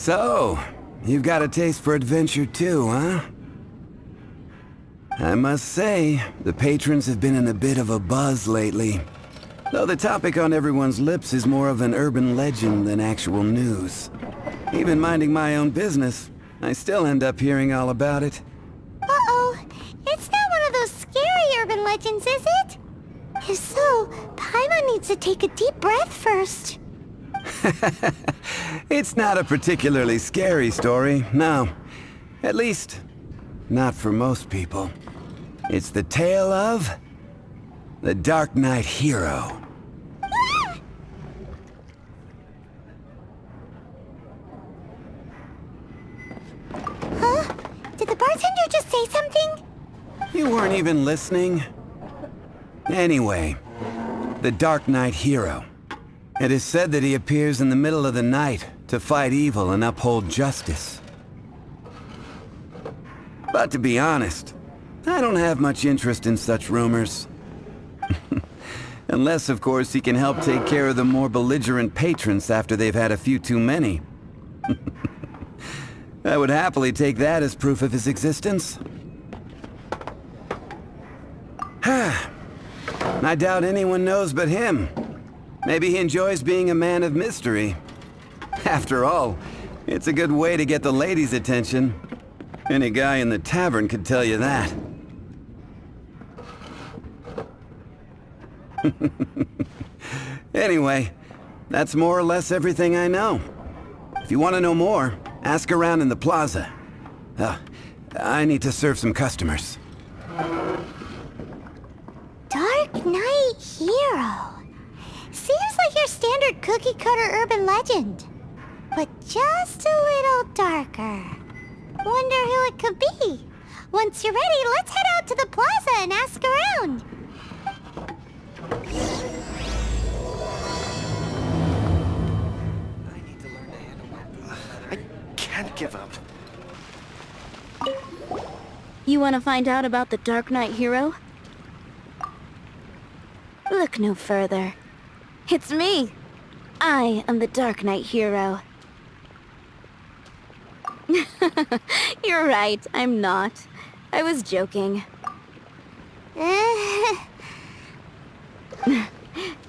So, you've got a taste for adventure too, huh? I must say, the patrons have been in a bit of a buzz lately. Though the topic on everyone's lips is more of an urban legend than actual news. Even minding my own business, I still end up hearing all about it. Uh-oh. It's not one of those scary urban legends, is it? If so, Paimon needs to take a deep breath first. It's not a particularly scary story, no. At least, not for most people. It's the tale of the Dark Knight Hero. Huh? Did the bartender just say something? You weren't even listening. Anyway, the Dark Knight Hero. It is said that he appears in the middle of the night to fight evil and uphold justice. But to be honest, I don't have much interest in such rumors. Unless, of course, he can help take care of the more belligerent patrons after they've had a few too many. I would happily take that as proof of his existence. I doubt anyone knows but him. Maybe he enjoys being a man of mystery. After all, it's a good way to get the ladies' attention. Any guy in the tavern could tell you that. Anyway, that's more or less everything I know. If you want to know more, ask around in the plaza. I need to serve some customers. Dark Knight Hero. Seems like your standard cookie-cutter urban legend. But just a little darker. Wonder who it could be. Once you're ready, let's head out to the plaza and ask around. I can't give up. You want to find out about the Dark Knight Hero? Look no further. It's me. I am the Dark Knight Hero. You're right, I'm not. I was joking.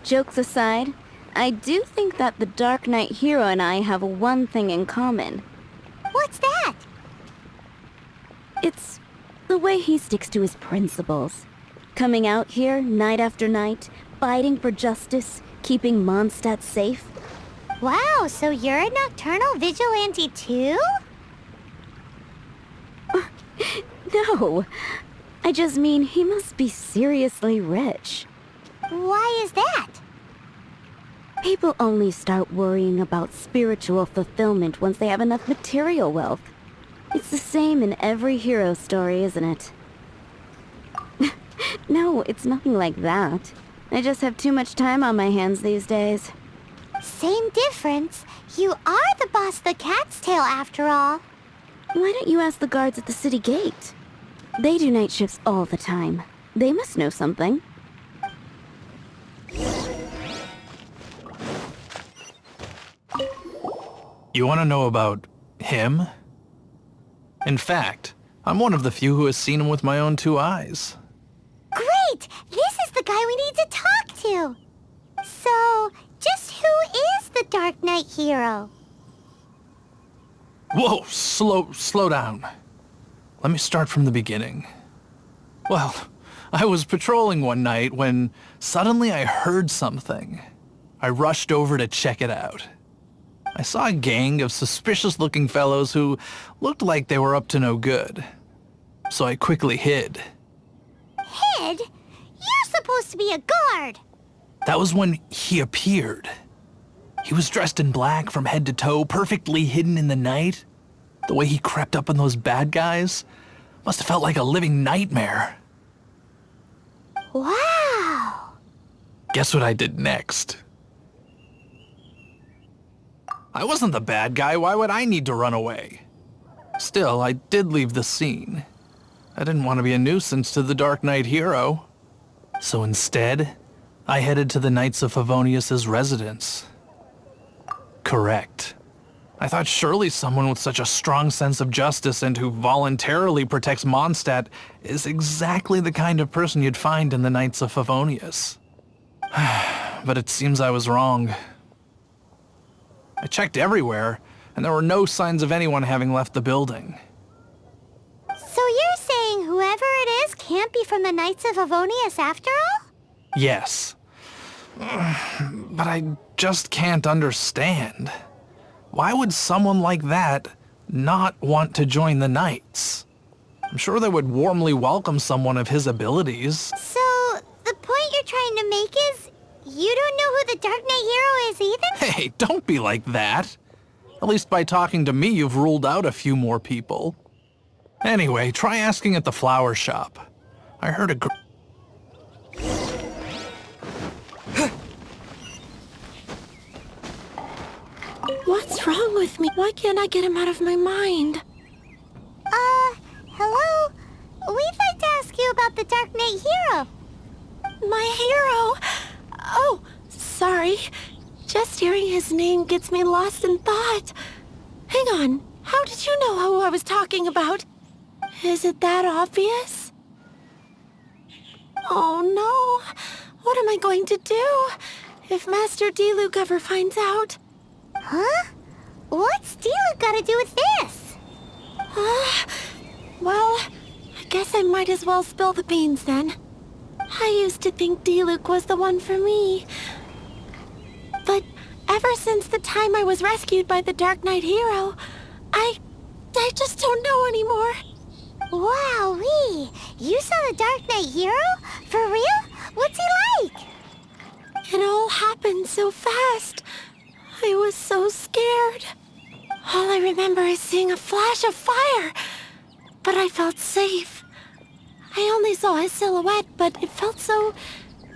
Jokes aside, I do think that the Dark Knight Hero and I have one thing in common. What's that? It's the way he sticks to his principles. Coming out here night after night, fighting for justice, keeping Mondstadt safe. Wow, so you're a nocturnal vigilante too? No, I just mean he must be seriously rich. Why is that? People only start worrying about spiritual fulfillment once they have enough material wealth. It's the same in every hero story, isn't it? No, it's nothing like that. I just have too much time on my hands these days. Same difference. You are the boss of the Cat's Tail after all. Why don't you ask the guards at the city gate? They do night shifts all the time. They must know something. You want to know about him? In fact, I'm one of the few who has seen him with my own two eyes. Great! This is the guy we need to talk to. So, just who is the Dark Knight Hero? Whoa, slow down. Let me start from the beginning. Well, I was patrolling one night when suddenly I heard something. I rushed over to check it out. I saw a gang of suspicious-looking fellows who looked like they were up to no good. So I quickly hid. Hid? You're supposed to be a guard! That was when he appeared. He was dressed in black from head to toe, perfectly hidden in the night. The way he crept up on those bad guys must have felt like a living nightmare. Wow! Guess what I did next? I wasn't the bad guy, why would I need to run away? Still, I did leave the scene. I didn't want to be a nuisance to the Dark Knight Hero. So instead, I headed to the Knights of Favonius's residence. Correct. I thought surely someone with such a strong sense of justice and who voluntarily protects Mondstadt is exactly the kind of person you'd find in the Knights of Favonius. But it seems I was wrong. I checked everywhere, and there were no signs of anyone having left the building. So you're saying whoever it is can't be from the Knights of Favonius after all? Yes. But I just can't understand. Why would someone like that not want to join the Knights? I'm sure they would warmly welcome someone of his abilities. So, the point you're trying to make is you don't know who the Dark Knight hero is either? Hey, don't be like that. At least by talking to me, you've ruled out a few more people. Anyway, try asking at the flower shop. I heard a What's wrong with me? Why can't I get him out of my mind? Hello? We'd like to ask you about the Dark Knight hero. My hero? Oh, sorry. Just hearing his name gets me lost in thought. Hang on. How did you know who I was talking about? Is it that obvious? Oh no. What am I going to do if Master Diluc ever finds out? Huh? What's Diluc got to do with this? Well, I guess I might as well spill the beans then. I used to think Diluc was the one for me. But ever since the time I was rescued by the Dark Knight hero, I just don't know anymore. Wowee! You saw the Dark Knight hero? For real? What's he like? It all happened so fast. I was so scared. All I remember is seeing a flash of fire. But I felt safe. I only saw his silhouette, but it felt so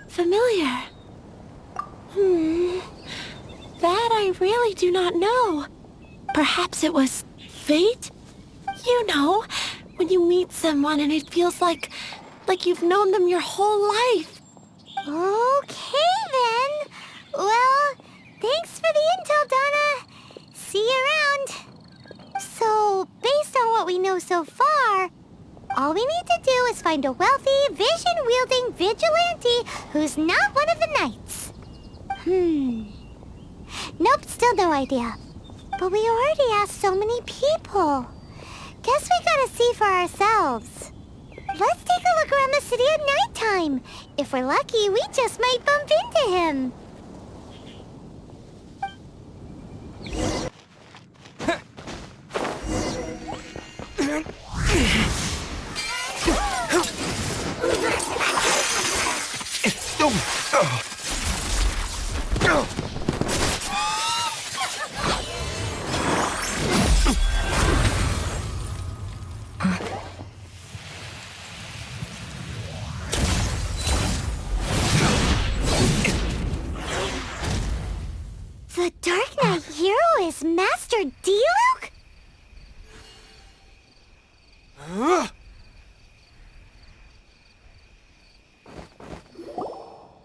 familiar. That I really do not know. Perhaps it was fate? You know, when you meet someone and it feels like you've known them your whole life. Okay then. Well, thanks for the intel, Donna. See you around. So, based on what we know so far, all we need to do is find a wealthy, vision-wielding vigilante who's not one of the knights. Nope, still no idea. But we already asked so many people. Guess we gotta see for ourselves. Let's take a look around the city at nighttime. If we're lucky, we just might bump into him. The Dark Knight hero is Master Diluc?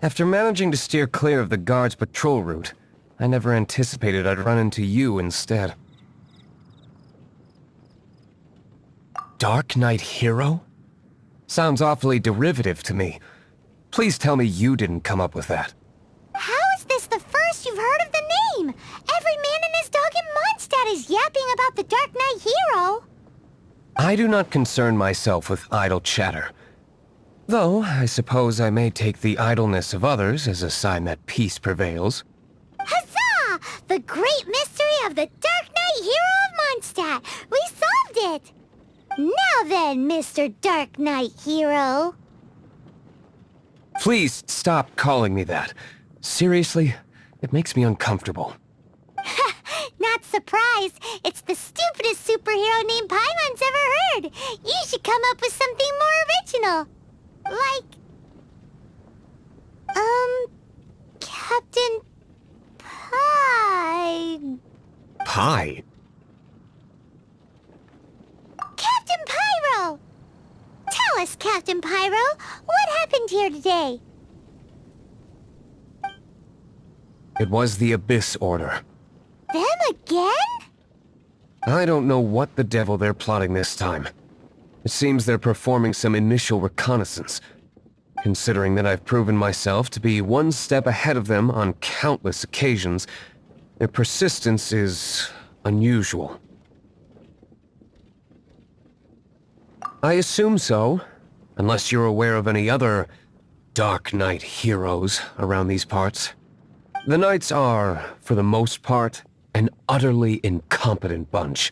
After managing to steer clear of the guard's patrol route, I never anticipated I'd run into you instead. Dark Knight hero? Sounds awfully derivative to me. Please tell me you didn't come up with that. How is this the first you've heard of the name? Every man and his dog in Mondstadt is yapping about the Dark Knight hero. I do not concern myself with idle chatter. Though, I suppose I may take the idleness of others as a sign that peace prevails. Huzzah! The great mystery of the Dark Knight hero of Mondstadt! We solved it! Now then, Mr. Dark Knight hero. Please stop calling me that. Seriously, it makes me uncomfortable. Not surprised. It's the stupidest superhero name Paimon's ever heard. You should come up with something more original. Like... Captain... Pie... Pie? Captain Pyro! Tell us, Captain Pyro, what happened here today? It was the Abyss Order. Them again? I don't know what the devil they're plotting this time. It seems they're performing some initial reconnaissance. Considering that I've proven myself to be one step ahead of them on countless occasions, their persistence is unusual. I assume so, unless you're aware of any other Dark Knight heroes around these parts. The Knights are, for the most part, an utterly incompetent bunch.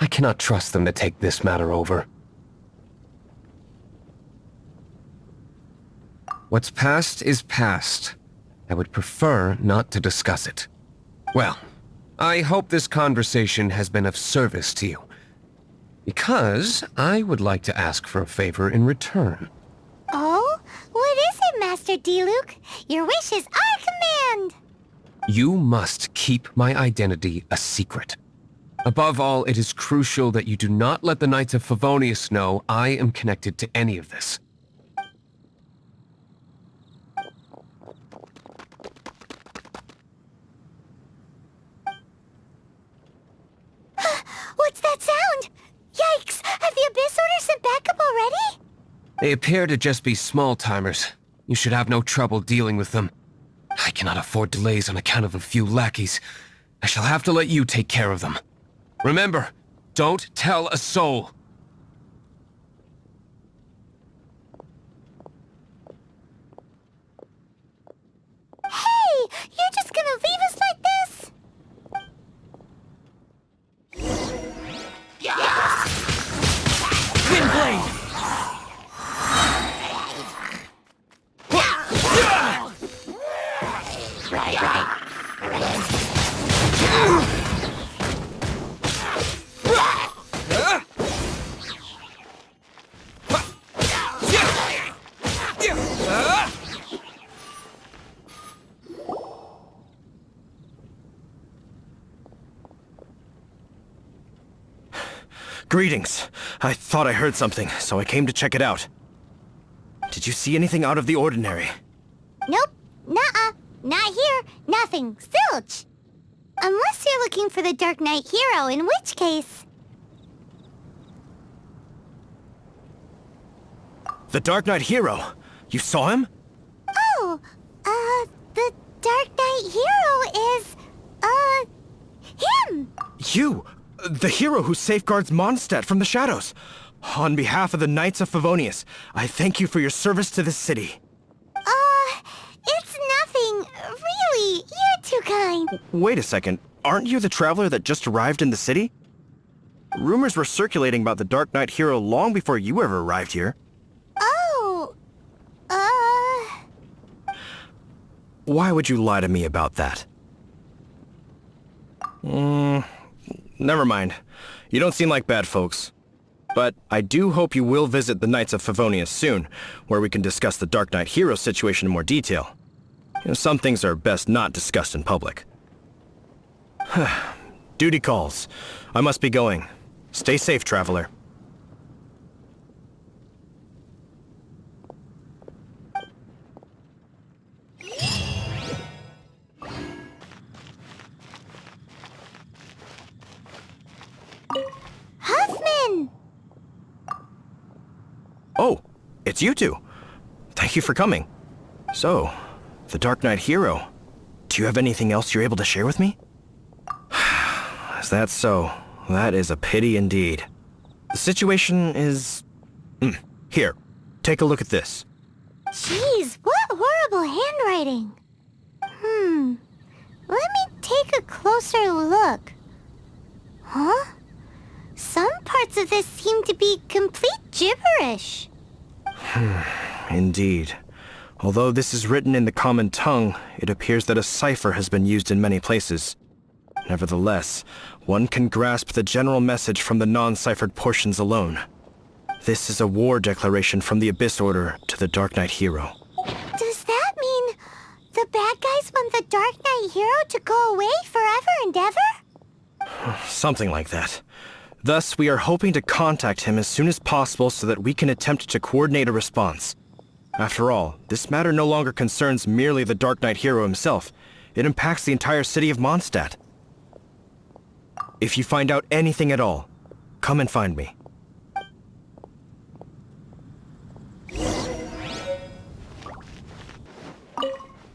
I cannot trust them to take this matter over. What's past is past. I would prefer not to discuss it. Well, I hope this conversation has been of service to you. Because I would like to ask for a favor in return. Oh? What is it, Master D-Luke? Your wish is our command! You must keep my identity a secret. Above all, it is crucial that you do not let the Knights of Favonius know I am connected to any of this. What's that sound? Yikes! Have the Abyss Order sent backup already? They appear to just be small-timers. You should have no trouble dealing with them. I cannot afford delays on account of a few lackeys. I shall have to let you take care of them. Remember, don't tell a soul. Hey! You're just gonna leave us like this? Windblade! Greetings. I thought I heard something, so I came to check it out. Did you see anything out of the ordinary? Nope. Nuh-uh. Not here. Nothing. Zilch. Unless you're looking for the Dark Knight hero, in which case... The Dark Knight hero? You saw him? Oh, the Dark Knight hero is, him! You! The hero who safeguards Mondstadt from the shadows. On behalf of the Knights of Favonius, I thank you for your service to this city. It's nothing. Really, you're too kind. Wait a second. Aren't you the traveler that just arrived in the city? Rumors were circulating about the Dark Knight hero long before you ever arrived here. Oh, Why would you lie to me about that? Never mind. You don't seem like bad folks. But I do hope you will visit the Knights of Favonius soon, where we can discuss the Dark Knight hero situation in more detail. You know, some things are best not discussed in public. Duty calls. I must be going. Stay safe, traveler. Huffman! Oh, it's you two. Thank you for coming. So, the Dark Knight hero. Do you have anything else you're able to share with me? Is that so? That is a pity indeed. The situation is... Here, take a look at this. Jeez, what horrible handwriting. Let me take a closer look. Huh? Some parts of this seem to be complete gibberish. Indeed. Although this is written in the common tongue, it appears that a cipher has been used in many places. Nevertheless, one can grasp the general message from the non-ciphered portions alone. This is a war declaration from the Abyss Order to the Dark Knight hero. Does that mean the bad guys want the Dark Knight hero to go away forever and ever? Something like that. Thus, we are hoping to contact him as soon as possible so that we can attempt to coordinate a response. After all, this matter no longer concerns merely the Dark Knight hero himself. It impacts the entire city of Mondstadt. If you find out anything at all, come and find me.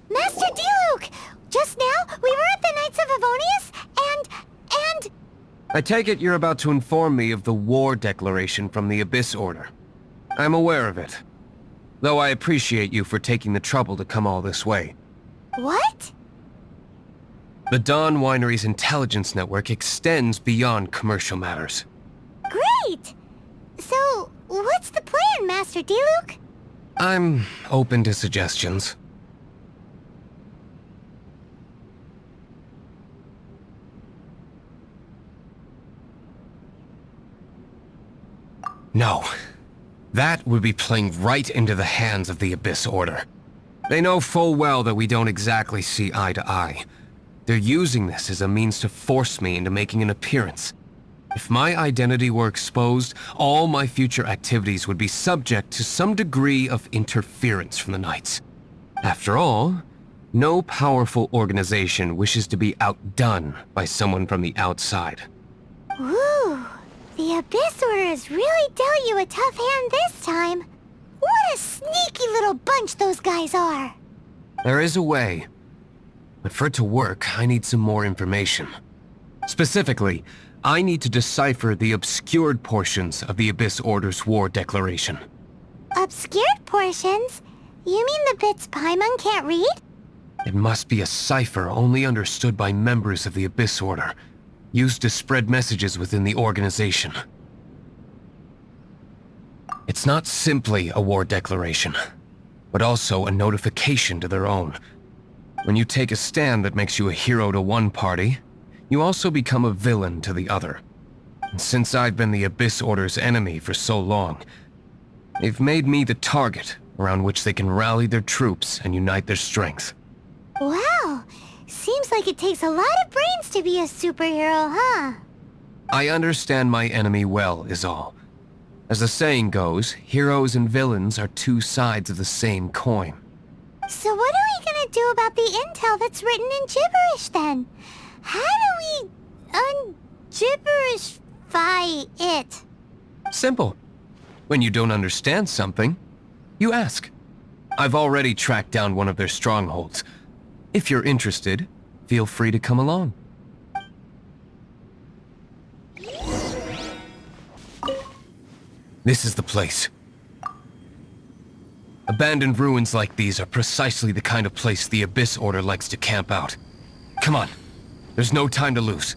Master Diluc! Just now, we were at the Knights of Avonius, and... I take it you're about to inform me of the war declaration from the Abyss Order. I'm aware of it, though I appreciate you for taking the trouble to come all this way. What? The Dawn Winery's intelligence network extends beyond commercial matters. Great! So, what's the plan, Master Diluc? I'm open to suggestions. No. That would be playing right into the hands of the Abyss Order. They know full well that we don't exactly see eye to eye. They're using this as a means to force me into making an appearance. If my identity were exposed, all my future activities would be subject to some degree of interference from the Knights. After all, no powerful organization wishes to be outdone by someone from the outside. Ooh, the Abyss Order has really dealt you a tough hand this time. What a sneaky little bunch those guys are! There is a way. But for it to work, I need some more information. Specifically, I need to decipher the obscured portions of the Abyss Order's war declaration. Obscured portions? You mean the bits Paimon can't read? It must be a cipher only understood by members of the Abyss Order, used to spread messages within the organization. It's not simply a war declaration, but also a notification to their own. When you take a stand that makes you a hero to one party, you also become a villain to the other. And since I've been the Abyss Order's enemy for so long, they've made me the target around which they can rally their troops and unite their strength. Wow, seems like it takes a lot of brains to be a superhero, huh? I understand my enemy well, is all. As the saying goes, heroes and villains are two sides of the same coin. So what are we gonna do about the intel that's written in gibberish then? How do we un-gibberishify it? Simple. When you don't understand something, you ask. I've already tracked down one of their strongholds. If you're interested, feel free to come along. This is the place. Abandoned ruins like these are precisely the kind of place the Abyss Order likes to camp out. Come on. There's no time to lose.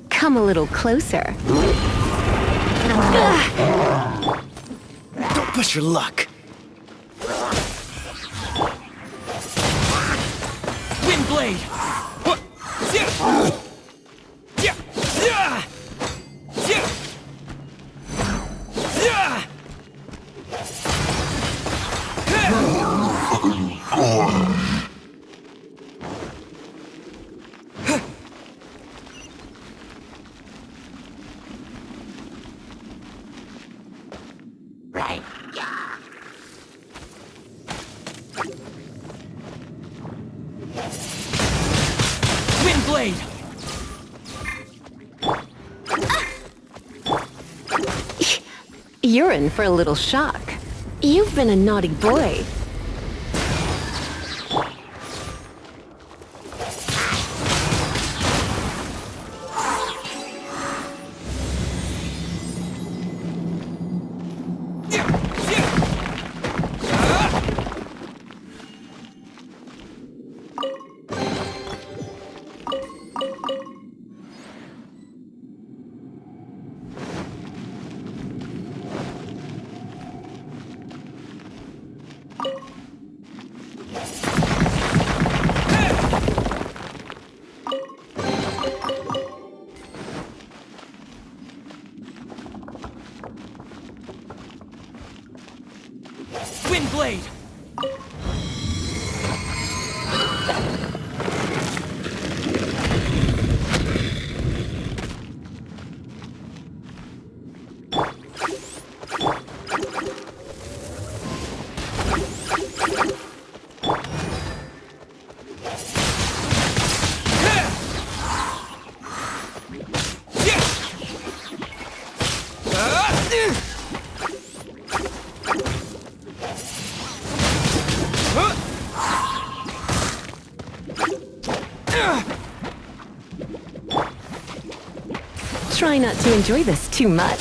Come a little closer. Don't push your luck. Windblade! Windblade! You're in for a little shock. You've been a naughty boy. Windblade! Try not to enjoy this too much.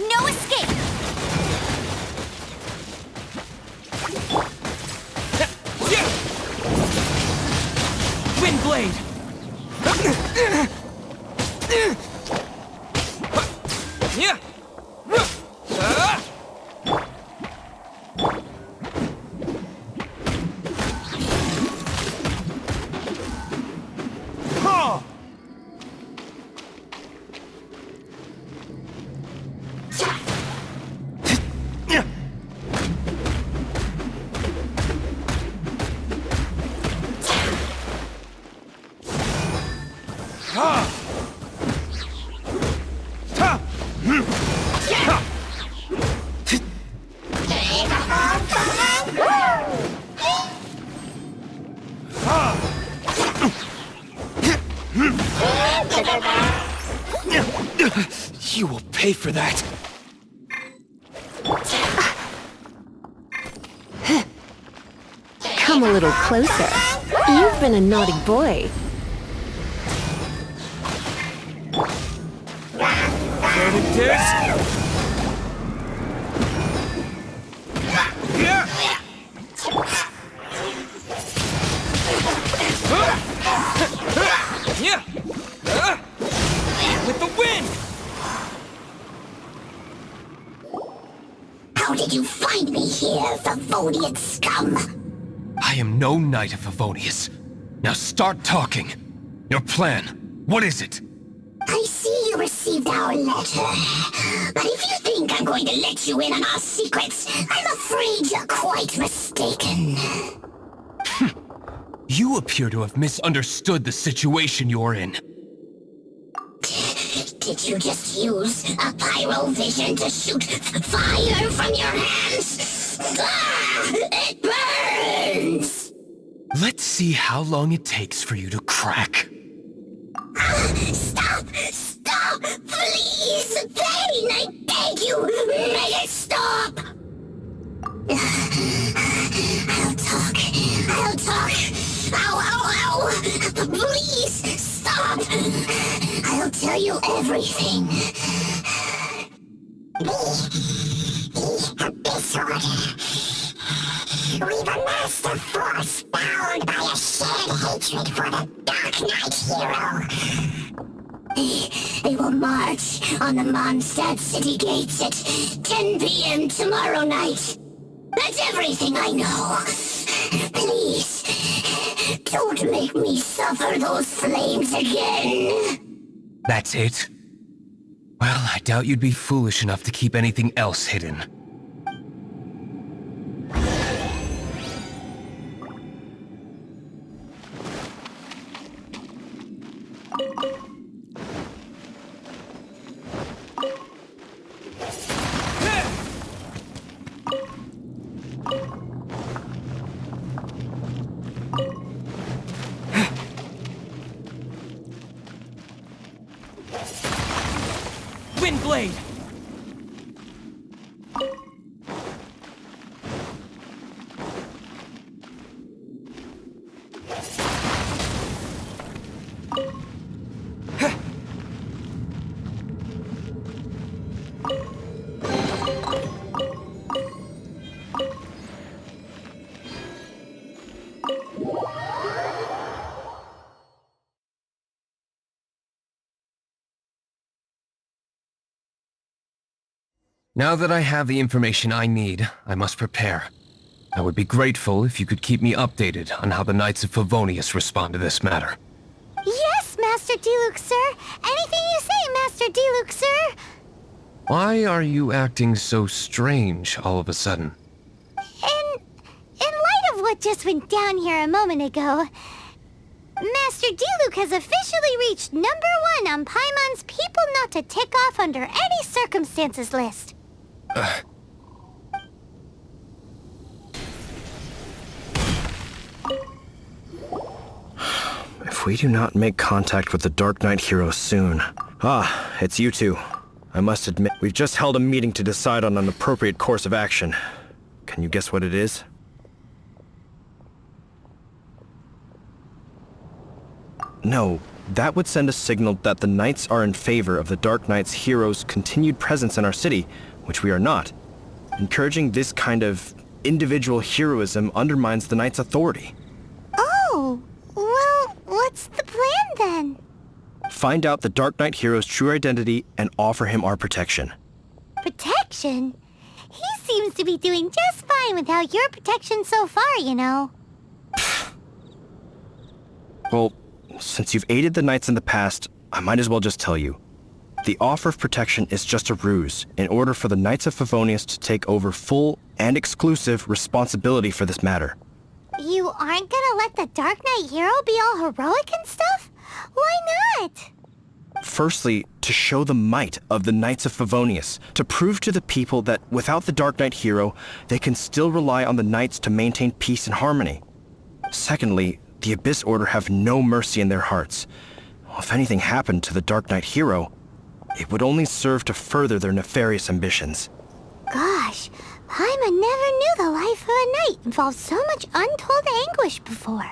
No escape! Windblade! You will pay for that. Come a little closer. You've been a naughty boy. With the wind! How did you find me here, Favonian scum? I am no knight of Favonius. Now start talking. Your plan, what is it? I see you received our letter. But if you think I'm going to let you in on our secrets, I'm afraid you're quite mistaken. You appear to have misunderstood the situation you're in. Did you just use a pyrovision to shoot fire from your hands? Ah, it burns! Let's see how long it takes for you to crack. Stop! Stop! Please! Pain! I beg you! Make it stop! I'll talk. I'll talk. Ow, ow, ow! Please! Stop! I'll tell you everything. The Abyss Order. We've amassed a force bound by a shared hatred for the Dark Knight hero. They will march on the Mondstadt city gates at 10 p.m. tomorrow night. That's everything I know. Please, don't make me suffer those flames again. That's it? Well, I doubt you'd be foolish enough to keep anything else hidden. Windblade! Now that I have the information I need, I must prepare. I would be grateful if you could keep me updated on how the Knights of Favonius respond to this matter. Yes, Master Diluc, sir. Anything you say, Master Diluc, sir. Why are you acting so strange all of a sudden? In light of what just went down here a moment ago, Master Diluc has officially reached #1 on Paimon's People Not to Tick Off Under Any Circumstances list. If we do not make contact with the Dark Knight hero soon... Ah, it's you two. I must admit, we've just held a meeting to decide on an appropriate course of action. Can you guess what it is? No, that would send a signal that the Knights are in favor of the Dark Knight's hero's continued presence in our city, which we are not. Encouraging this kind of individual heroism undermines the Knights' authority. Oh, well, what's the plan then? Find out the Dark Knight hero's true identity and offer him our protection. Protection? He seems to be doing just fine without your protection so far, you know. Well, since you've aided the Knights in the past, I might as well just tell you. The offer of protection is just a ruse in order for the Knights of Favonius to take over full and exclusive responsibility for this matter. You aren't gonna let the Dark Knight hero be all heroic and stuff? Why not? Firstly, to show the might of the Knights of Favonius, to prove to the people that without the Dark Knight hero, they can still rely on the Knights to maintain peace and harmony. Secondly, the Abyss Order have no mercy in their hearts. If anything happened to the Dark Knight hero, it would only serve to further their nefarious ambitions. Gosh, Paimon never knew the life of a knight involved so much untold anguish before.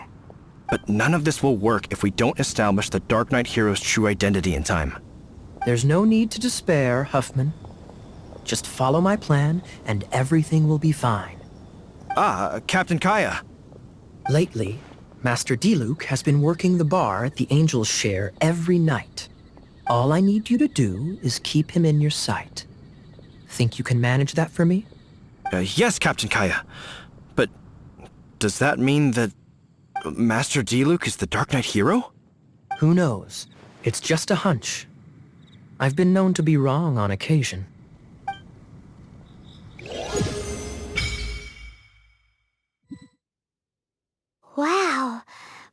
But none of this will work if we don't establish the Dark Knight hero's true identity in time. There's no need to despair, Huffman. Just follow my plan, and everything will be fine. Ah, Captain Kaya. Lately, Master Diluc has been working the bar at the Angel's Share every night. All I need you to do is keep him in your sight. Think you can manage that for me? Yes, Captain Kaya. But does that mean that Master Diluc is the Dark Knight hero? Who knows? It's just a hunch. I've been known to be wrong on occasion. Wow,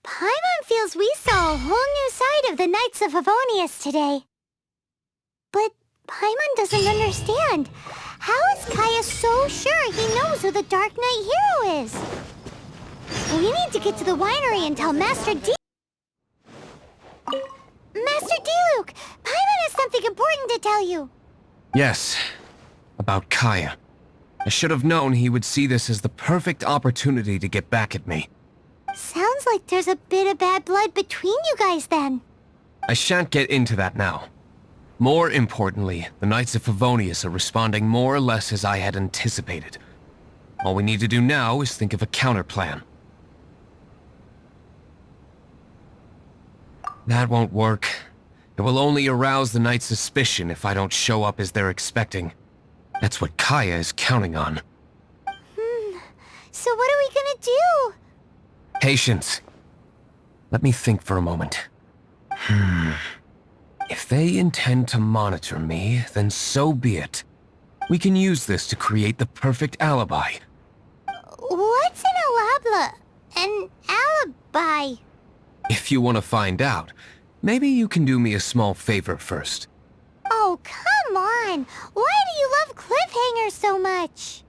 Paimon feels we saw a whole new side of the Knights of Favonius today. But Paimon doesn't understand. How is Kaya so sure he knows who the Dark Knight hero is? We need to get to the winery and tell Master Diluc, Paimon has something important to tell you. Yes, about Kaya. I should have known he would see this as the perfect opportunity to get back at me. Sounds like there's a bit of bad blood between you guys then. I shan't get into that now. More importantly, the Knights of Favonius are responding more or less as I had anticipated. All we need to do now is think of a counterplan. That won't work. It will only arouse the Knight's suspicion if I don't show up as they're expecting. That's what Kaya is counting on. So what are we gonna do? Patience. Let me think for a moment. If they intend to monitor me, then so be it. We can use this to create the perfect alibi. What's an alibi? If you want to find out, maybe you can do me a small favor first. Oh, come on! Why do you love cliffhangers so much?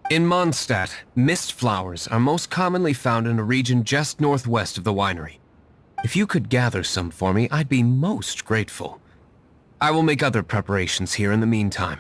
In Mondstadt, mist flowers are most commonly found in a region just northwest of the winery. If you could gather some for me, I'd be most grateful. I will make other preparations here in the meantime.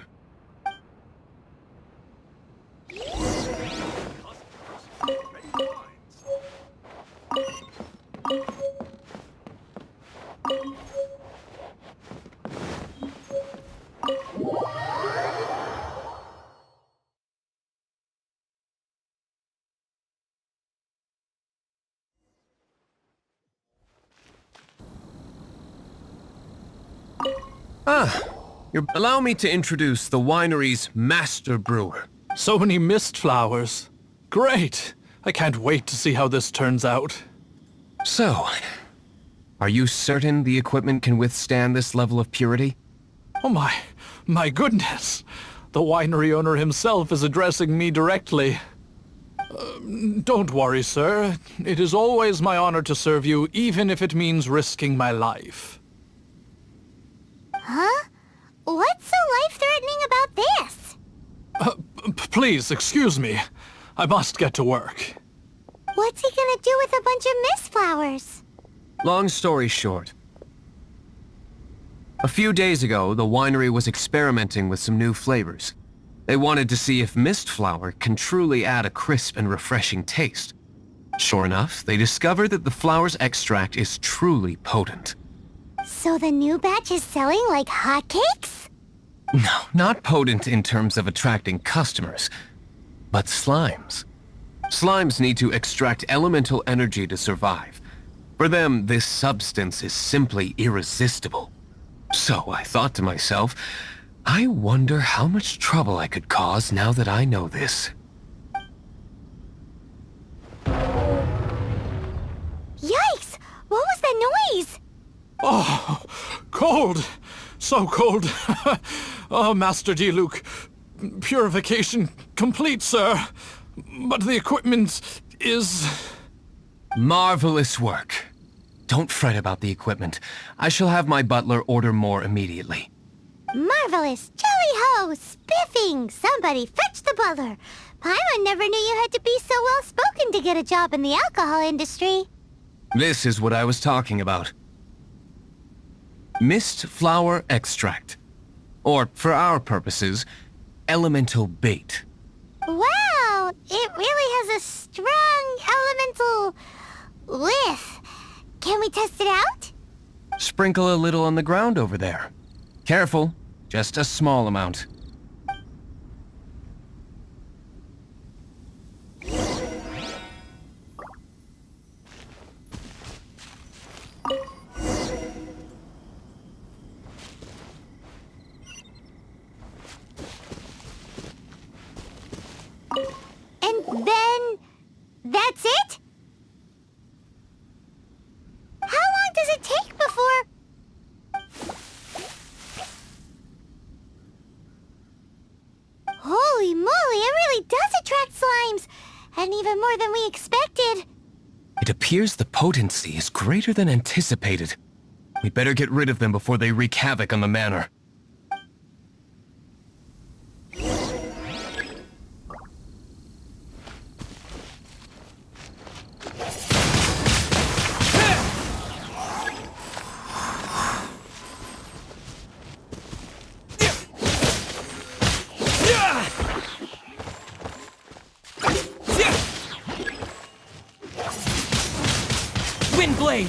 Allow me to introduce the winery's master brewer. So many mist flowers. Great! I can't wait to see how this turns out. So, are you certain the equipment can withstand this level of purity? Oh my goodness! The winery owner himself is addressing me directly. Don't worry, sir. It is always my honor to serve you, even if it means risking my life. Huh? What's so life-threatening about this? Please, excuse me. I must get to work. What's he gonna do with a bunch of mist flowers? Long story short. A few days ago, the winery was experimenting with some new flavors. They wanted to see if mist flower can truly add a crisp and refreshing taste. Sure enough, they discovered that the flower's extract is truly potent. So the new batch is selling like hotcakes? No, not potent in terms of attracting customers, but slimes. Slimes need to extract elemental energy to survive. For them, this substance is simply irresistible. So I thought to myself, I wonder how much trouble I could cause now that I know this. Yikes! What was that noise? Oh, cold! So cold! Oh, Master D-Luke, purification complete, sir. But the equipment is... Marvelous work. Don't fret about the equipment. I shall have my butler order more immediately. Marvelous! Jolly-ho! Spiffing! Somebody fetch the butler! Paimon never knew you had to be so well-spoken to get a job in the alcohol industry. This is what I was talking about. Mist flower extract. Or, for our purposes, elemental bait. Wow! It really has a strong elemental whiff. Can we test it out? Sprinkle a little on the ground over there. Careful, just a small amount. And then... that's it? How long does it take before... Holy moly, it really does attract slimes! And even more than we expected. It appears the potency is greater than anticipated. We'd better get rid of them before they wreak havoc on the manor. Wind blade!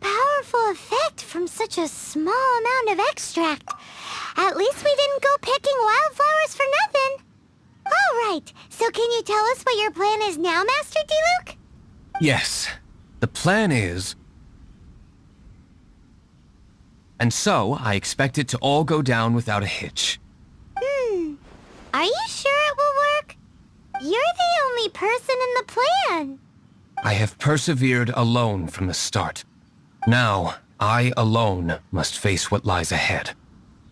powerful effect from such a small amount of extract. At least we didn't go picking wildflowers for nothing. All right, so can you tell us what your plan is now, Master D-Luke? Yes, the plan is... And so, I expect it to all go down without a hitch. Are you sure it will work? You're the only person in the plan. I have persevered alone from the start. Now, I alone must face what lies ahead.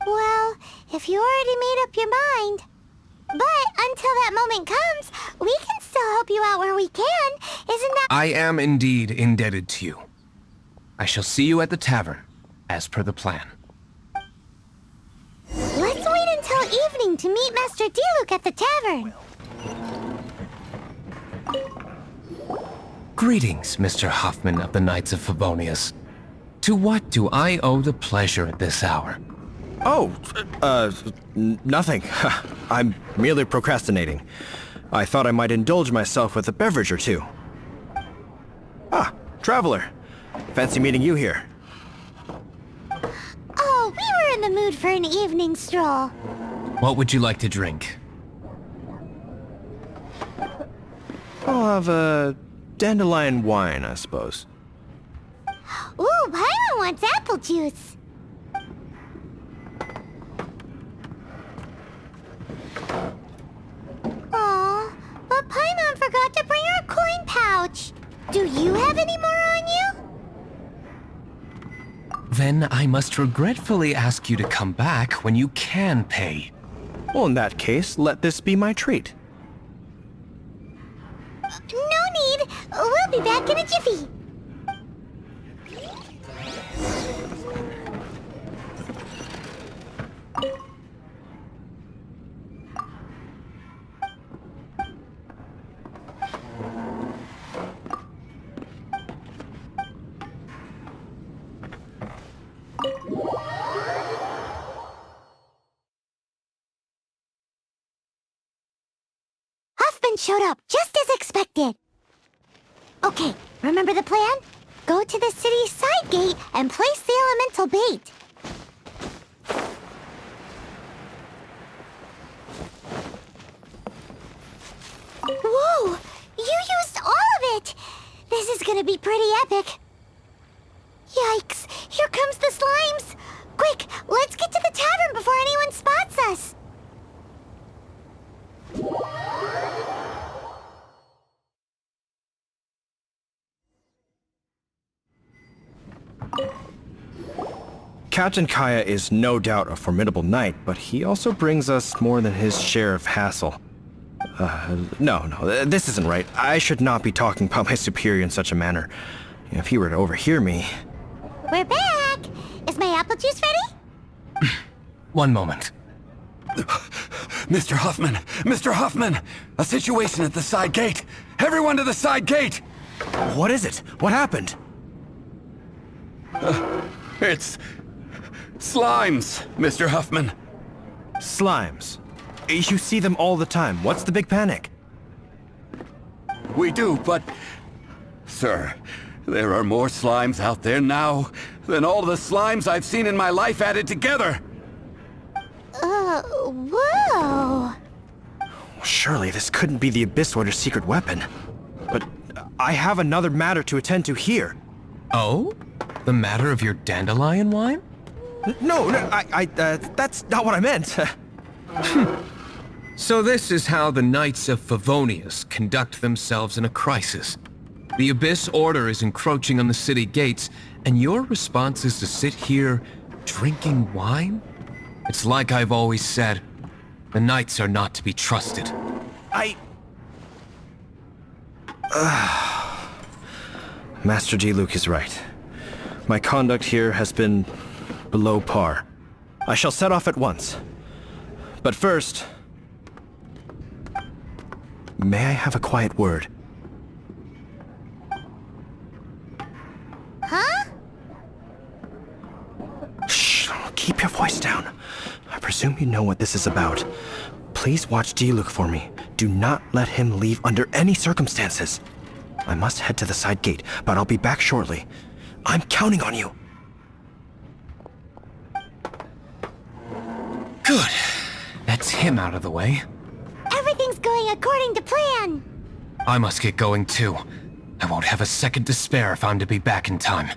Well, if you already made up your mind. But until that moment comes, we can still help you out where we can. Isn't that... I am indeed indebted to you. I shall see you at the tavern, as per the plan. Let's wait until evening to meet Master D-Luke at the tavern. Greetings, Mr. Hoffman of the Knights of Favonius. To what do I owe the pleasure at this hour? Oh, nothing. I'm merely procrastinating. I thought I might indulge myself with a beverage or two. Ah, traveler. Fancy meeting you here. Oh, we were in the mood for an evening stroll. What would you like to drink? I'll have a dandelion wine, I suppose. Ooh, Paimon wants apple juice. Aw, but Paimon forgot to bring her coin pouch. Do you have any more on you? Then I must regretfully ask you to come back when you can pay. Well, in that case, let this be my treat. No need. We'll be back in a jiffy. Huffman showed up just as expected. Okay, remember the plan? Go to the city's side gate and place the elemental bait. Whoa! You used all of it! This is gonna be pretty epic. Yikes! Here comes the slimes! Quick, let's get to the tavern before anyone spots us! Captain Kaya is no doubt a formidable knight, but he also brings us more than his share of hassle. No, this isn't right. I should not be talking about my superior in such a manner. If he were to overhear me... We're back! Is my apple juice ready? One moment. Mr. Huffman! Mr. Huffman! A situation at the side gate! Everyone to the side gate! What is it? What happened? It's... slimes, Mr. Huffman. Slimes. You see them all the time. What's the big panic? We do, but... Sir, there are more slimes out there now than all the slimes I've seen in my life added together! Whoa! Surely this couldn't be the Abyss Order's secret weapon. But I have another matter to attend to here. Oh? The matter of your dandelion wine? No, that's not what I meant. So this is how the Knights of Favonius conduct themselves in a crisis. The Abyss Order is encroaching on the city gates, and your response is to sit here drinking wine? It's like I've always said, the Knights are not to be trusted. Master D-Luke is right. My conduct here has been below par. I shall set off at once. But first... may I have a quiet word? Huh? Shh! Keep your voice down. I presume you know what this is about. Please watch D-Luke for me. Do not let him leave under any circumstances. I must head to the side gate, but I'll be back shortly. I'm counting on you. Good. That's him out of the way. Everything's going according to plan. I must get going too. I won't have a second to spare if I'm to be back in time.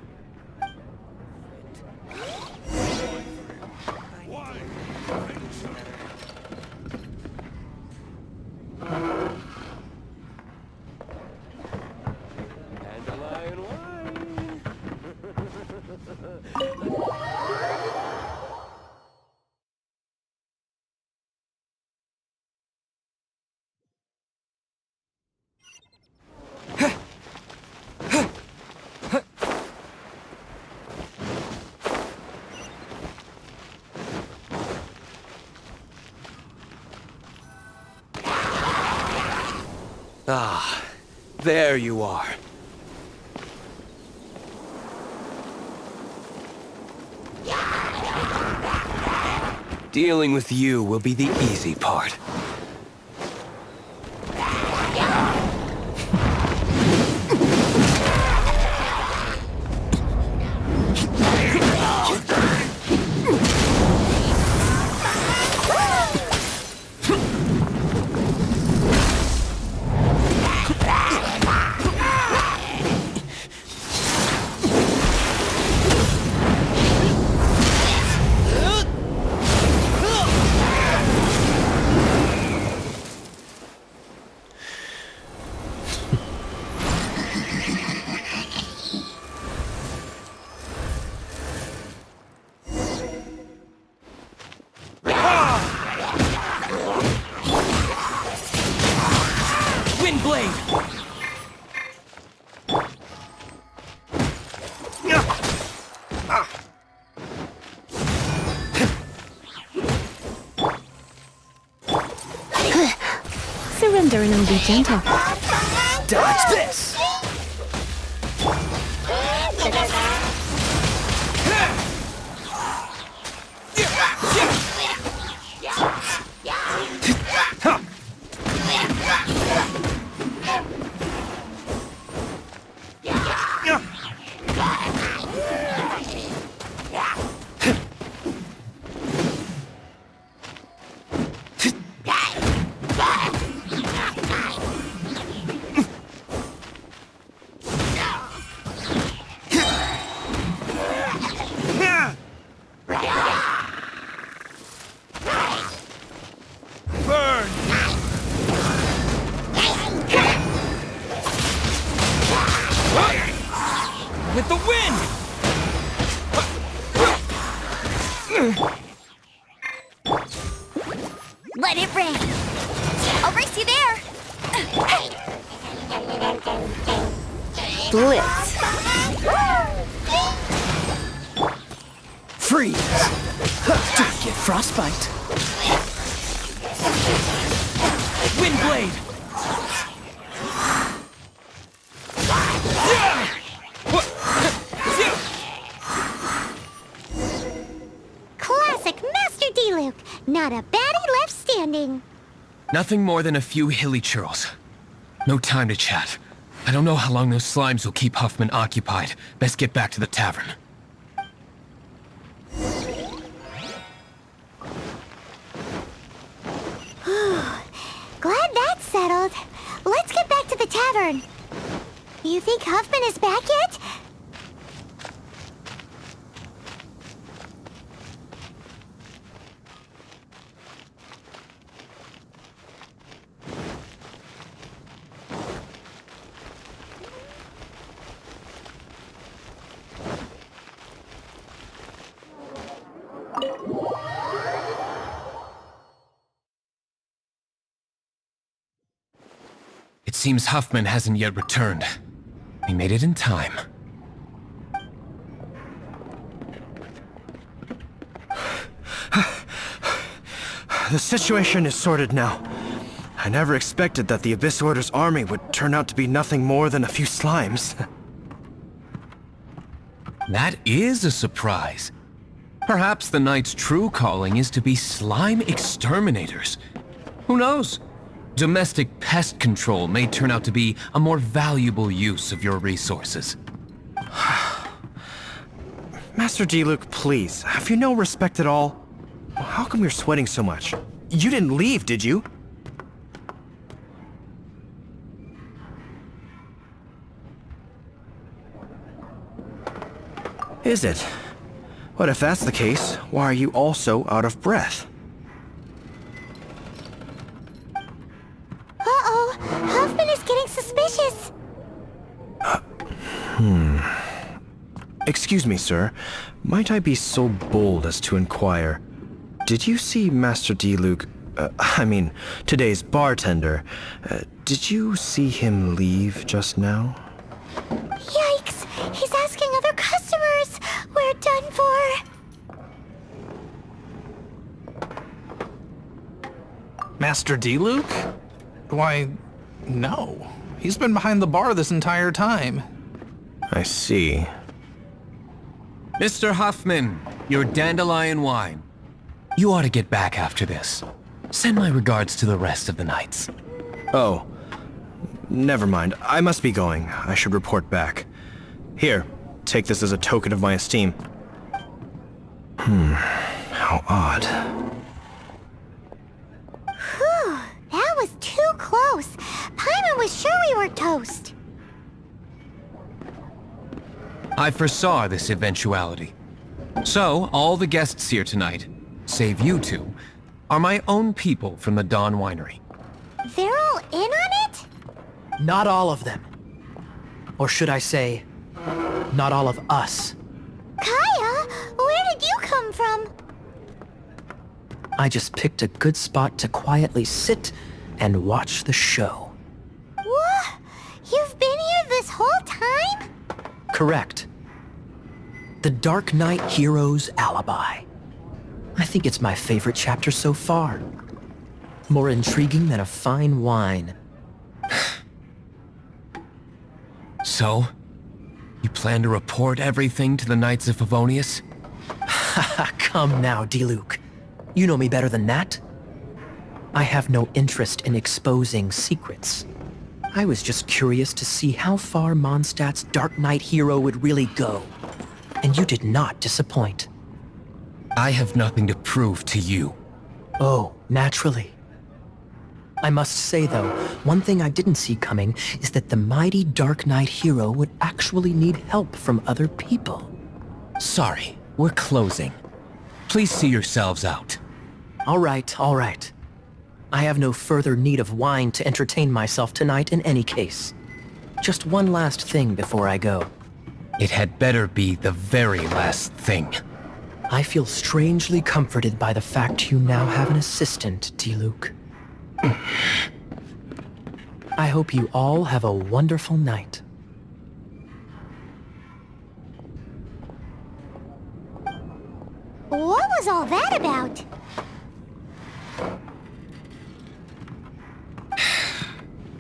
Ah, there you are. Dealing with you will be the easy part. Wind blade! Surrender and be gentle. Dodge this! With the wind! Let it rain. I'll race you there. Blitz. Freeze! Don't get frostbite. Wind blade! Classic Master D-Luke. Not a baddie left standing. Nothing more than a few hilly churls. No time to chat. I don't know how long those slimes will keep Huffman occupied. Best get back to the tavern. Glad that's settled. Let's get back to the tavern. You think Huffman is back yet? It seems Huffman hasn't yet returned. He made it in time. The situation is sorted now. I never expected that the Abyss Order's army would turn out to be nothing more than a few slimes. That is a surprise. Perhaps the Knight's true calling is to be slime exterminators. Who knows? Domestic pest control may turn out to be a more valuable use of your resources. Master D-Luke, please, have you no respect at all? How come you're sweating so much? You didn't leave, did you? Is it? But if that's the case, why are you also out of breath? Uh-oh, Huffman is getting suspicious. Excuse me, sir. Might I be so bold as to inquire, did you see Master D-Luke, today's bartender, did you see him leave just now? Yikes, he's asking other customers. We're done for. Master D-Luke? Why, no. He's been behind the bar this entire time. I see. Mr. Huffman, your dandelion wine. You ought to get back after this. Send my regards to the rest of the knights. Oh, never mind. I must be going. I should report back. Here, take this as a token of my esteem. How odd. Whew, that was too close. Paimon was sure we were toast. I foresaw this eventuality. So, all the guests here tonight, save you two, are my own people from the Dawn Winery. They're all in on it? Not all of them. Or should I say, not all of us. Kaya, where did you come from? I just picked a good spot to quietly sit and watch the show. What? You've been here this whole time? Correct. The Dark Knight Hero's Alibi. I think it's my favorite chapter so far. More intriguing than a fine wine. So, you plan to report everything to the Knights of Favonius? Come now, D-Luke. You know me better than that. I have no interest in exposing secrets. I was just curious to see how far Mondstadt's Dark Knight hero would really go. And you did not disappoint. I have nothing to prove to you. Oh, naturally. I must say, though, one thing I didn't see coming is that the mighty Dark Knight hero would actually need help from other people. Sorry, we're closing. Please see yourselves out. All right, all right. I have no further need of wine to entertain myself tonight in any case. Just one last thing before I go. It had better be the very last thing. I feel strangely comforted by the fact you now have an assistant, D-Luke. I hope you all have a wonderful night. What was all that about?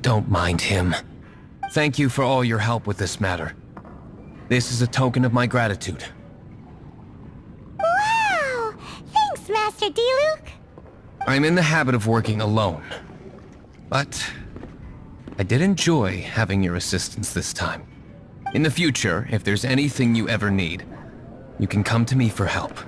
Don't mind him. Thank you for all your help with this matter. This is a token of my gratitude. Wow! Thanks, Master D-Luke. I'm in the habit of working alone. But I did enjoy having your assistance this time. In the future, if there's anything you ever need, you can come to me for help.